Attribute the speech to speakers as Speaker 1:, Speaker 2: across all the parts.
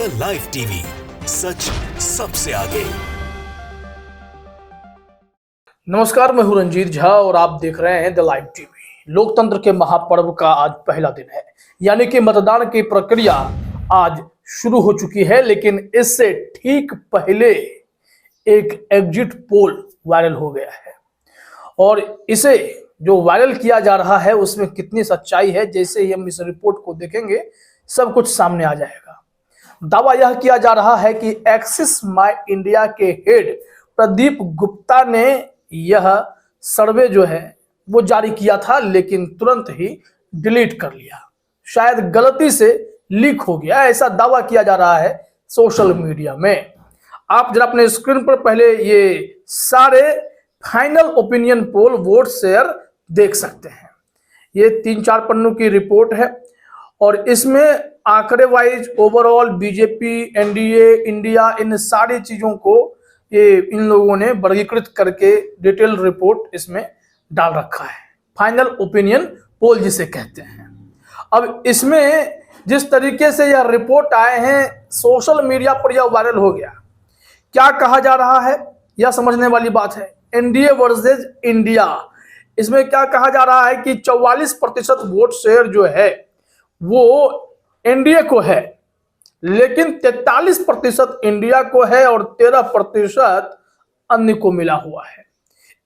Speaker 1: The live TV, सच सबसे आगे।
Speaker 2: नमस्कार, मैं हूं रंजीत झा और आप देख रहे हैं द लाइव टीवी। लोकतंत्र के महापर्व का आज पहला दिन है, यानी कि मतदान की प्रक्रिया आज शुरू हो चुकी है। लेकिन इससे ठीक पहले एक एग्जिट पोल वायरल हो गया है और इसे जो वायरल किया जा रहा है उसमें कितनी सच्चाई है, जैसे ही हम इस रिपोर्ट को देखेंगे सब कुछ सामने आ जाएगा। दावा यह किया जा रहा है कि एक्सिस माई इंडिया के हेड प्रदीप गुप्ता ने यह सर्वे जो है वो जारी किया था, लेकिन तुरंत ही डिलीट कर लिया। शायद गलती से लीक हो गया, ऐसा दावा किया जा रहा है सोशल मीडिया में। आप जरा अपने स्क्रीन पर पहले ये सारे final opinion poll vote share देख सकते हैं। ये 3-4 पन्नों की रिपोर्ट है और इसमें आंकड़े wise overall BJP, NDA, India, इन सारी चीजों को ये इन लोगों ने वर्गीकृत करके डिटेल रिपोर्ट इसमें डाल रखा है। फाइनल ओपिनियन पोल जिसे कहते हैं। अब इसमें जिस तरीके से यह रिपोर्ट आए हैं, सोशल मीडिया पर यह वायरल हो गया। क्या कहा जा रहा है यह समझने वाली बात है। एनडीए वर्सेस इंडिया, इसमें क्या कहा जा रहा है कि 44% वोट शेयर जो है वो एनडीए को है, लेकिन 43% इंडिया को है और 13% अन्य को मिला हुआ है।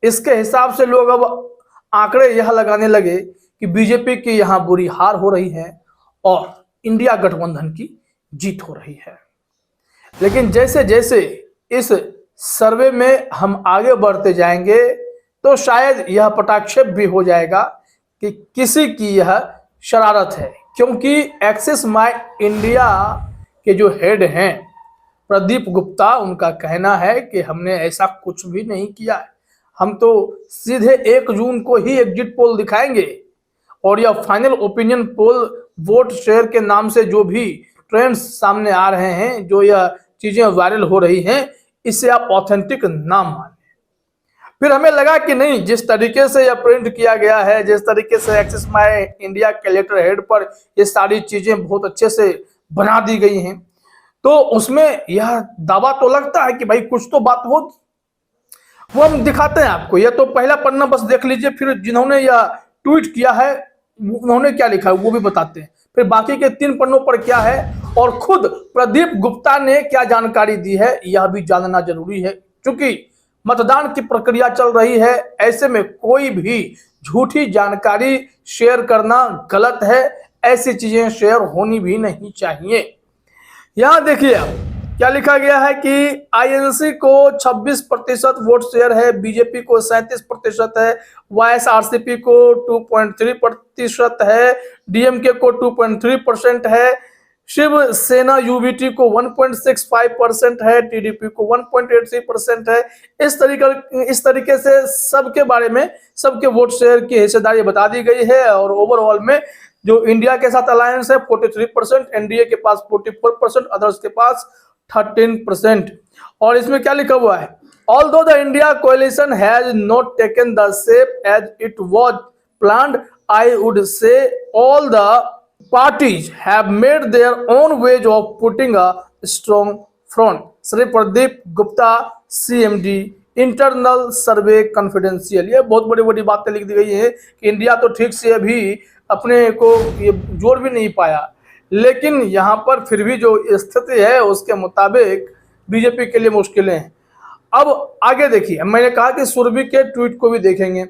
Speaker 2: इसके हिसाब से लोग अब आंकड़े यह लगाने लगे कि बीजेपी की यहां बुरी हार हो रही है और इंडिया गठबंधन की जीत हो रही है। लेकिन जैसे जैसे इस सर्वे में हम आगे बढ़ते जाएंगे तो शायद यह पटाक्षेप भी हो जाएगा कि किसी की यह शरारत है, क्योंकि एक्सिस माई इंडिया के जो हेड हैं प्रदीप गुप्ता, उनका कहना है कि हमने ऐसा कुछ भी नहीं किया है। हम तो सीधे 1 जून को ही एग्जिट पोल दिखाएंगे और यह final opinion poll vote share के नाम से जो भी ट्रेंड्स सामने आ रहे हैं, जो यह चीजें वायरल हो रही हैं, इसे आप ऑथेंटिक ना माने। फिर हमें लगा कि नहीं, जिस तरीके से यह प्रिंट किया गया है, जिस तरीके से एक्सिस माई इंडिया के लेटर हेड पर ये सारी चीजें बहुत अच्छे से बना दी गई हैं, तो उसमें यह दावा तो लगता है कि भाई कुछ तो बात होगी। वो हम दिखाते हैं आपको। यह तो पहला पन्ना बस देख लीजिए, फिर जिन्होंने यह ट्वीट किया है उन्होंने क्या लिखा है वो भी बताते हैं। फिर बाकी के 3 पन्नों पर क्या है और खुद प्रदीप गुप्ता ने क्या जानकारी दी है यह भी जानना जरूरी है, क्योंकि मतदान की प्रक्रिया चल रही है। ऐसे में कोई भी झूठी जानकारी शेयर करना गलत है, ऐसी चीजें शेयर होनी भी नहीं चाहिए। यहां देखिए क्या लिखा गया है कि आईएनसी को 26% वोट शेयर है, बीजेपी को 37% है, वाईएसआरसीपी को 2.3% है, डीएमके को 2.3% है, शिवसेना यूबीटी को 1.65% है, टीडीपी को 1.83% है। इस तरीके से सबके बारे में सबके वोट शेयर की हिस्सेदारी बता दी गई है। और ओवरऑल में जो इंडिया के साथ अलायंस है 43%, एनडीए के पास 44%, अदर्स के पास 13%। और इसमें क्या लिखा हुआ है, although the India coalition has not taken the shape as it was planned, I would say all the parties have made their own ways of putting a strong front. Shri Pradeep Gupta, CMD, internal survey confidential. ये बहुत बड़ी बड़ी बातें लिख दी गई हैं कि India तो ठीक से अभी अपने को ये जोड़ भी नहीं पाया, लेकिन यहाँ पर फिर भी जो स्थिति है उसके मुताबिक बीजेपी के लिए मुश्किलें हैं। अब आगे देखिए, मैंने कहा कि सुरभि के ट्वीट को भी देखेंगे।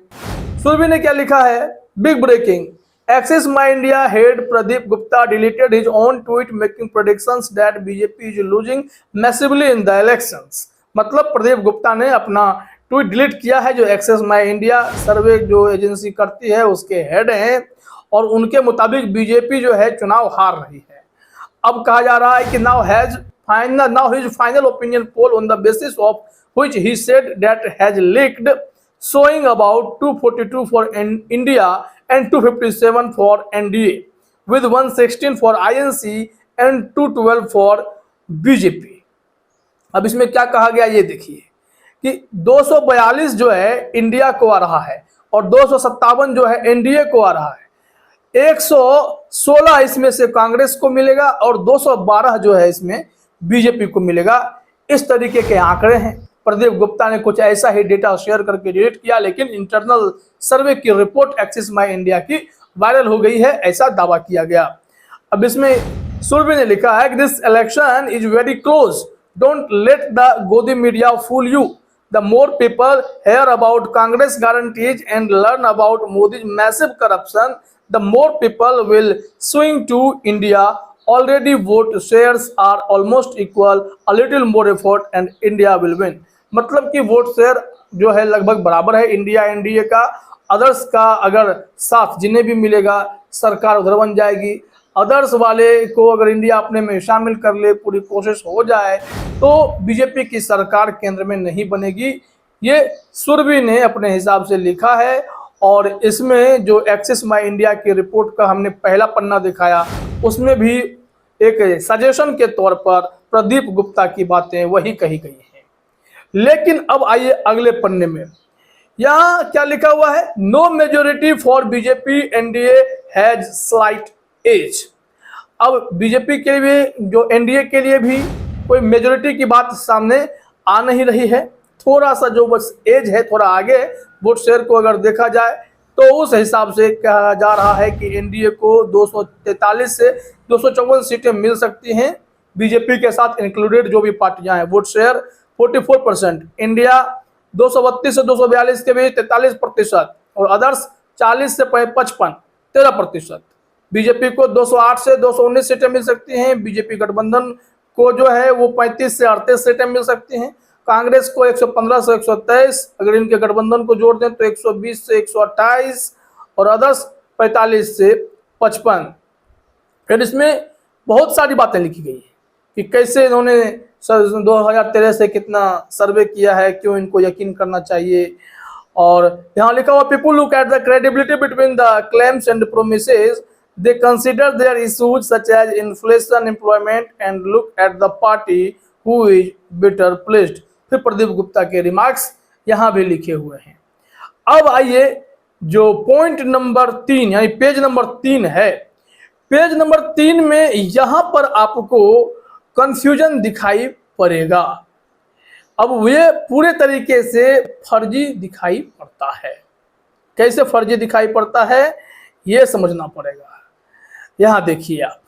Speaker 2: सुरभि ने क्या लिखा है, big breaking, Axis My India head Pradeep Gupta deleted his own tweet making predictions that BJP is losing massively in the elections। मतलब प्रदीप गुप्ता ने अपना ट्वीट डिलीट किया है, जो एक्सेस माई इंडिया सर्वे जो एजेंसी करती है उसके हेड हैं, और उनके मुताबिक बीजेपी जो है चुनाव हार रही है। अब कहा जा रहा है कि now his final opinion poll on the basis of which he said that has leaked showing about 242 for India and 257 for NDA, with 116 for INC and 212 for BJP। अब इसमें क्या कहा गया ये देखिए कि 242 जो है इंडिया को आ रहा है और 257 जो है एनडीए को आ रहा है। 116 इसमें से कांग्रेस को मिलेगा और 212 जो है इसमें बीजेपी को मिलेगा। इस तरीके के आंकड़े हैं। प्रदीप गुप्ता ने कुछ ऐसा ही डेटा शेयर करके डिलीट किया, लेकिन इंटरनल सर्वे की रिपोर्ट एक्सिस माई इंडिया की वायरल हो गई है, ऐसा दावा किया गया। अब इसमें सुरभि ने लिखा है कि this election is very close, don't let the godi media fool you, the more people hear about Congress guarantees and learn about Modi's massive corruption, the more people will swing to India, already vote shares are almost equal, a little more effort and India will win. मतलब कि vote share जो है लगभग बराबर है India NDA का। Others का अगर साथ जिन्हें भी मिलेगा सरकार उधर बन जाएगी। अदर्स वाले को अगर इंडिया अपने में शामिल कर ले, पूरी कोशिश हो जाए, तो बीजेपी की सरकार केंद्र में नहीं बनेगी। ये सुरभि ने अपने हिसाब से लिखा है। और इसमें जो एक्सिस माई इंडिया की रिपोर्ट का हमने पहला पन्ना दिखाया, उसमें भी एक सजेशन के तौर पर प्रदीप गुप्ता की बातें वही कही गई हैं। लेकिन अब आइए अगले पन्ने में, यहाँ क्या लिखा हुआ है? No majority for BJP, NDA has slight edge. अब बीजेपी के लिए जो एनडीए के लिए भी कोई मेजोरिटी की बात सामने आ नहीं रही है। थोड़ा सा जो बस एज है, थोड़ा आगे वोट शेयर को अगर देखा जाए तो उस हिसाब से कहा जा रहा है कि एनडीए को 243 से 254 सीटें मिल सकती हैं, बीजेपी के साथ इंक्लूडेड जो भी पार्टियां हैं। वोट शेयर 44%, इंडिया 232 से 242 के बीच 43%, और अदर्स 40 से 55 13%। बीजेपी को 208 से 219 सीटें मिल सकती हैं, बीजेपी गठबंधन को जो है वो 35 से 38 सीटें मिल सकती हैं, कांग्रेस को 115 से 123, अगर इनके गठबंधन को जोड़ दें तो 120 से 128, और अदर्स 45 से 55। फिर इसमें बहुत सारी बातें लिखी गई है कि कैसे इन्होंने 2013 से कितना सर्वे किया है, क्यों इनको यकीन करना चाहिए। और यहाँ लिखा हुआ people look at the credibility between the claims and promises, they consider their issues such as inflation, employment and look at the party who is better placed। फिर प्रदीप गुप्ता के रिमार्क्स यहाँ भी लिखे हुए हैं। अब आइए जो पॉइंट नंबर 3 यानी पेज नंबर 3 है, पेज नंबर 3 में यहाँ पर आपको कंफ्यूजन दिखाई पड़ेगा। अब ये पूरे तरीके से फर्जी दिखाई पड़ता है। कैसे फर्जी दिखाई पड़ता है ये समझना पड़ेगा। यहाँ देखिए आप,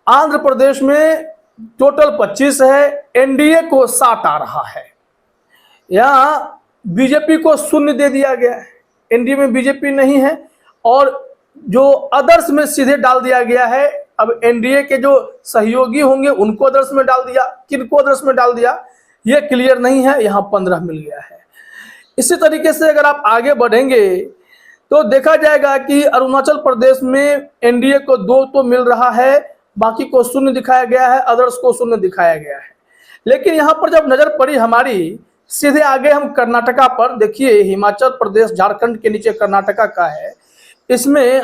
Speaker 2: आंध्र प्रदेश में टोटल 25 है, एनडीए को 7 आ रहा है। यहाँ बीजेपी को 0 दे दिया गया है, एनडीए में बीजेपी नहीं है, और जो अदर्स में सीधे डाल दिया गया है। अब एनडीए के जो सहयोगी होंगे उनको अदर्स में डाल दिया, किनको अदर्स में डाल दिया ये क्लियर नहीं है। यहाँ 15 मिल गया है। इसी तरीके से अगर आप आगे बढ़ेंगे तो देखा जाएगा कि अरुणाचल प्रदेश में एनडीए को 2 तो मिल रहा है, बाकी को 0 दिखाया गया है, अदर्स को 0 दिखाया गया है। लेकिन यहाँ पर जब नजर पड़ी हमारी, सीधे आगे हम कर्नाटका पर देखिए, हिमाचल प्रदेश झारखंड के नीचे कर्नाटका का है, इसमें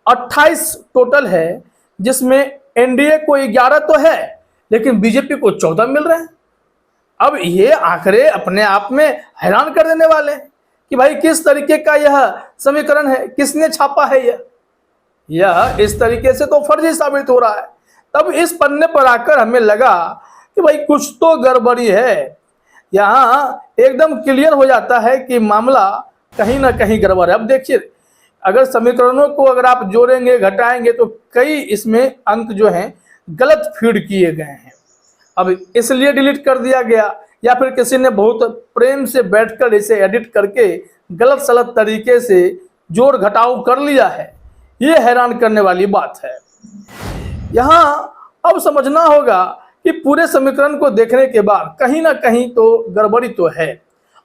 Speaker 2: 28 टोटल है, जिसमें एनडीए को 11 तो है लेकिन बीजेपी को 14 मिल रहे हैं। अब ये आंकड़े अपने आप में हैरान कर देने वाले हैं कि भाई किस तरीके का यह समीकरण है, किसने छापा है यह इस तरीके से तो फर्जी साबित हो रहा है। तब इस पन्ने पर आकर हमें लगा कि भाई कुछ तो गड़बड़ी है। यहाँ एकदम क्लियर हो जाता है कि मामला कहीं ना कहीं गड़बड़ है। अब देखिए, अगर समीकरणों को अगर आप जोड़ेंगे घटाएंगे तो कई इसमें अंक जो हैं गलत फीड किए गए हैं। अब इसलिए डिलीट कर दिया गया, या फिर किसी ने बहुत प्रेम से बैठकर इसे एडिट करके गलत सलत तरीके से जोड़ घटाव कर लिया है। ये हैरान करने वाली बात है। यहाँ अब समझना होगा कि पूरे समीकरण को देखने के बाद कहीं ना कहीं तो गड़बड़ी तो है।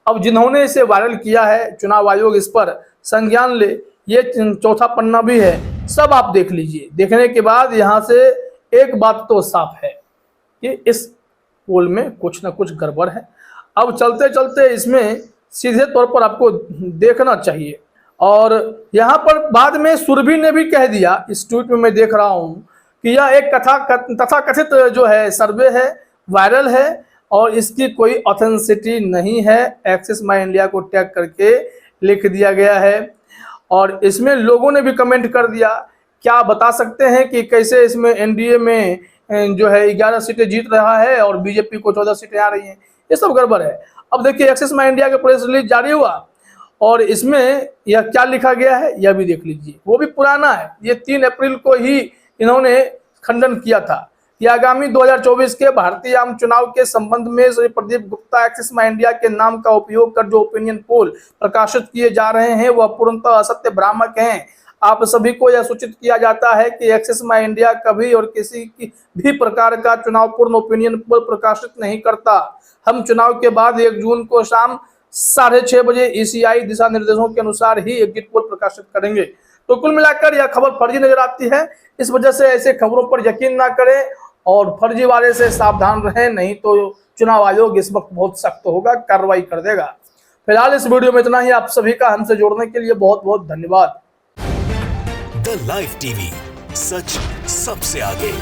Speaker 2: अब जिन्होंने इसे वायरल किया है, चुनाव आयोग इस पर संज्ञान ले, ये चौथा पन्ना भी है, सब आप देख लीजिए। देखने के बाद यहाँ से एक बात तो साफ है कि इस पोल में कुछ ना कुछ गड़बड़ है। अब चलते चलते इसमें सीधे तौर पर आपको देखना चाहिए। और यहाँ पर बाद में सुरभि ने भी कह दिया, इस ट्वीट में मैं देख रहा हूँ कि यह एक तथाकथित जो है सर्वे है, वायरल है, और इसकी कोई ऑथेंटिसिटी नहीं है। एक्सिस माई इंडिया को टैग करके लिख दिया गया है। और इसमें लोगों ने भी कमेंट कर दिया, क्या बता सकते हैं कि कैसे इसमें एनडीए में जो है 11 सीटें जीत रहा है और बीजेपी को 14 सीटें आ रही हैं। ये सब गड़बड़ है। अब देखिए एक्सिस माई इंडिया का प्रेस रिलीज जारी हुआ और इसमें यह क्या लिखा गया है यह भी देख लीजिए। वो भी पुराना है, ये 3 अप्रैल को ही इन्होंने खंडन किया था कि आगामी 2024 के भारतीय आम चुनाव के संबंध में श्री प्रदीप गुप्ता एक्सिस माई इंडिया के नाम का उपयोग कर जो ओपिनियन पोल प्रकाशित किए जा रहे हैं वह पूर्णतः असत्य भ्रामक हैं। आप सभी को यह सूचित किया जाता है कि एक्सिस माई इंडिया कभी और किसी की भी प्रकार का चुनाव पूर्ण ओपिनियन पोल प्रकाशित नहीं करता। हम चुनाव के बाद 1 जून को शाम 6:30 बजे ECI दिशा निर्देशों के अनुसार ही एग्जिट पोल प्रकाशित करेंगे। तो कुल मिलाकर यह खबर फर्जी नजर आती है। इस वजह से ऐसे खबरों पर यकीन ना करें और फर्जीवाड़े से सावधान रहें, नहीं तो चुनाव आयोग इस वक्त बहुत सख्त होगा, कार्रवाई कर देगा। फिलहाल इस वीडियो में इतना ही। आप सभी का हमसे जोड़ने के लिए बहुत बहुत धन्यवाद।
Speaker 1: द लाइव टीवी, सच सबसे आगे।